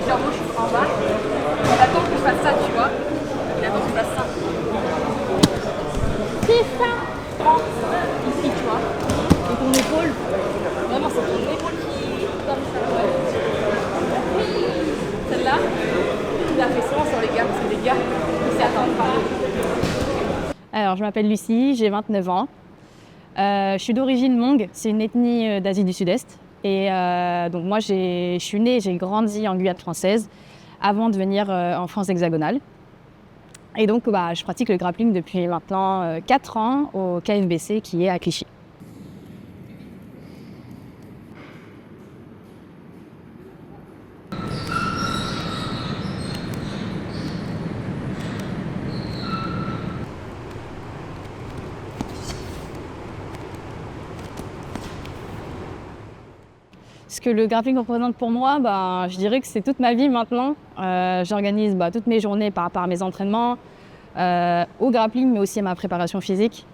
genre moi je suis en bas, il attend que je fasse ça, tu vois. Il attend que je fasse ça. C'est ça. Ici, tu vois. Et ton épaule, vraiment c'est ton épaule qui comme ça. Ouais. Celle-là, il a fait souvent sur les gars, parce que les gars, ils s'y attendent pas. Alors, je m'appelle Lucie, j'ai 29 ans. Je suis d'origine Hmong, c'est une ethnie d'Asie du Sud-Est. Et donc moi, je suis née, j'ai grandi en Guyane française avant de venir en France hexagonale. Et donc, je pratique le grappling depuis maintenant 4 ans au KFBC qui est à Clichy. Ce que le grappling représente pour moi, je dirais que c'est toute ma vie maintenant. J'organise toutes mes journées par rapport à mes entraînements, au grappling, mais aussi à ma préparation physique.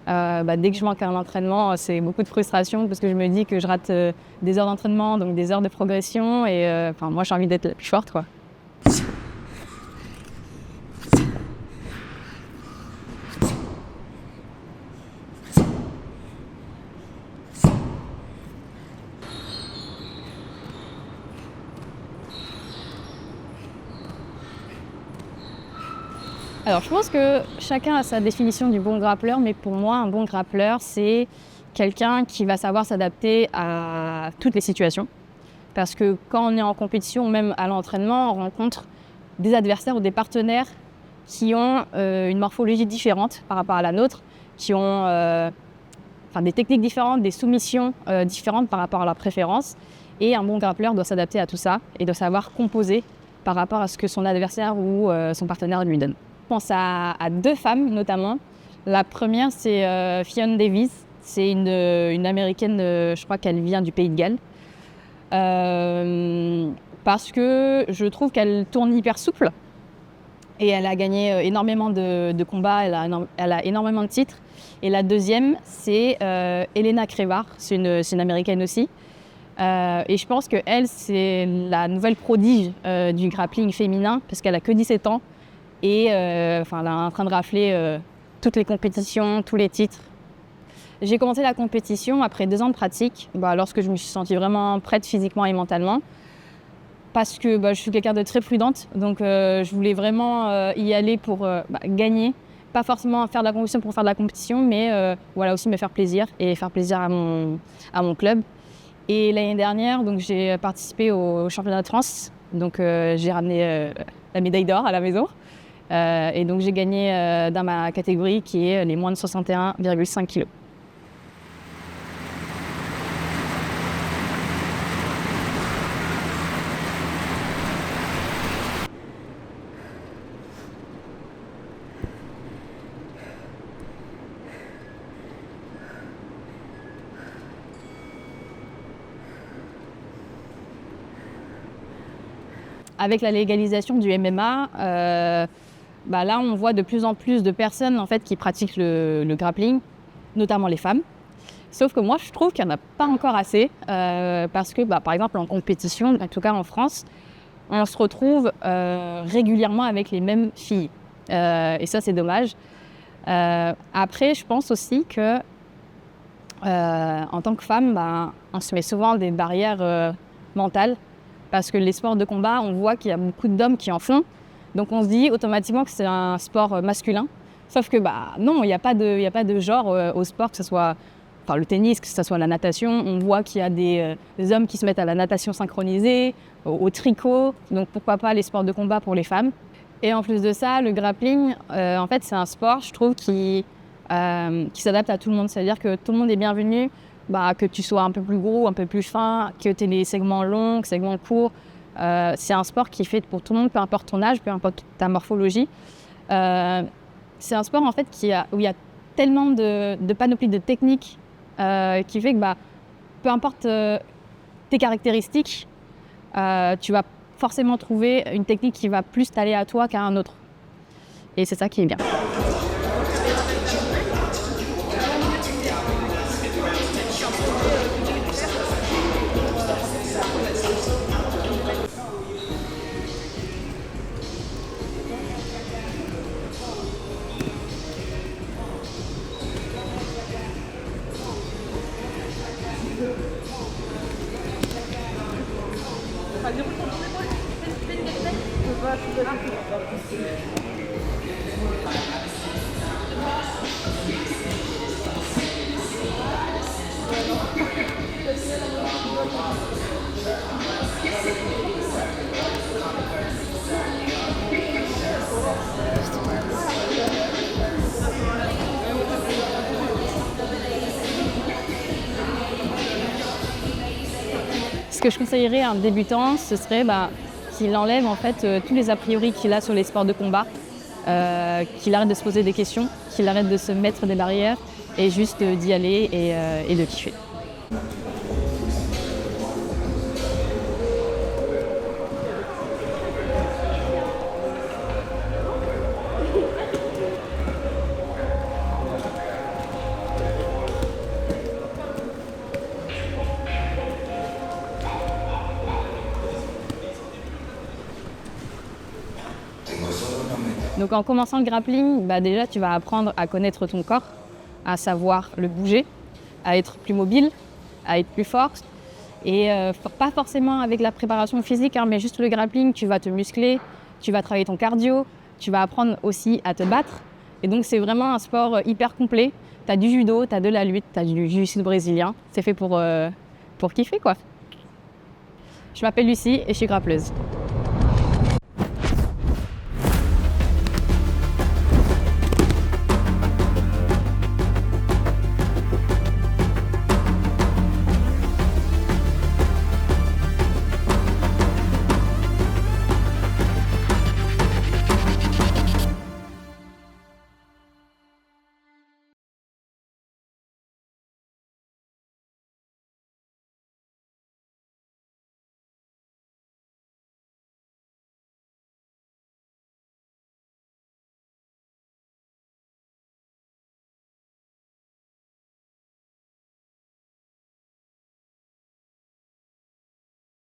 Dès que je manque un entraînement, c'est beaucoup de frustration parce que je me dis que je rate des heures d'entraînement, donc des heures de progression. Et moi, j'ai envie d'être la plus forte, quoi. Alors, je pense que chacun a sa définition du bon grappleur, mais pour moi, un bon grappleur, c'est quelqu'un qui va savoir s'adapter à toutes les situations. Parce que quand on est en compétition, même à l'entraînement, on rencontre des adversaires ou des partenaires qui ont une morphologie différente par rapport à la nôtre, qui ont des techniques différentes, des soumissions différentes par rapport à leurs préférences. Et un bon grappleur doit s'adapter à tout ça et doit savoir composer par rapport à ce que son adversaire ou son partenaire lui donne. Je pense à 2 femmes notamment. La première, c'est Fionn Davies. C'est une Américaine, je crois qu'elle vient du Pays de Galles. Parce que je trouve qu'elle tourne hyper souple. Et elle a gagné énormément de combats, elle a énormément de titres. Et la deuxième, c'est Elena Crevard, c'est une Américaine aussi. Et je pense qu'elle, c'est la nouvelle prodige du grappling féminin, parce qu'elle a que 17 ans. Et elle est en train de rafler toutes les compétitions, tous les titres. J'ai commencé la compétition après 2 ans de pratique, lorsque je me suis sentie vraiment prête physiquement et mentalement. Parce que je suis quelqu'un de très prudente, donc je voulais vraiment y aller pour gagner. Pas forcément faire de la compétition pour faire de la compétition, mais aussi me faire plaisir et faire plaisir à mon club. Et l'année dernière, donc, j'ai participé au championnat de France, donc j'ai ramené la médaille d'or à la maison. Et donc j'ai gagné dans ma catégorie qui est les moins de 61,5 kg. Avec la légalisation du MMA, là on voit de plus en plus de personnes en fait, qui pratiquent le grappling, notamment les femmes. Sauf que moi je trouve qu'il n'y en a pas encore assez, parce que par exemple en compétition, en tout cas en France, on se retrouve régulièrement avec les mêmes filles. Et ça c'est dommage. Après je pense aussi que en tant que femme, on se met souvent des barrières mentales. Parce que les sports de combat, on voit qu'il y a beaucoup d'hommes qui en font. Donc on se dit automatiquement que c'est un sport masculin. Sauf que non, il n'y a pas de genre au sport, que ce soit le tennis, que ce soit la natation. On voit qu'il y a des hommes qui se mettent à la natation synchronisée, au tricot. Donc pourquoi pas les sports de combat pour les femmes. Et en plus de ça, le grappling, en fait, c'est un sport, je trouve, qui s'adapte à tout le monde. C'est-à-dire que tout le monde est bienvenu. Que tu sois un peu plus gros, un peu plus fin, que tu aies les segments longs, segments courts. C'est un sport qui est fait pour tout le monde, peu importe ton âge, peu importe ta morphologie. C'est un sport en fait où il y a tellement de panoplie de techniques qui fait que peu importe tes caractéristiques, tu vas forcément trouver une technique qui va plus t'aller à toi qu'à un autre. Et c'est ça qui est bien. Enfin, déroule ton épaule, fais une détente. Je peux pas, je peux pas. Ce que je conseillerais à un débutant, ce serait qu'il enlève en fait tous les a priori qu'il a sur les sports de combat, qu'il arrête de se poser des questions, qu'il arrête de se mettre des barrières et juste d'y aller et de kiffer. Donc en commençant le grappling, déjà tu vas apprendre à connaître ton corps, à savoir le bouger, à être plus mobile, à être plus fort. Et pas forcément avec la préparation physique, mais juste le grappling, tu vas te muscler, tu vas travailler ton cardio, tu vas apprendre aussi à te battre. Et donc c'est vraiment un sport hyper complet. Tu as du judo, tu as de la lutte, tu as du jiu-jitsu brésilien. C'est fait pour kiffer quoi. Je m'appelle Lucie et je suis grappleuse.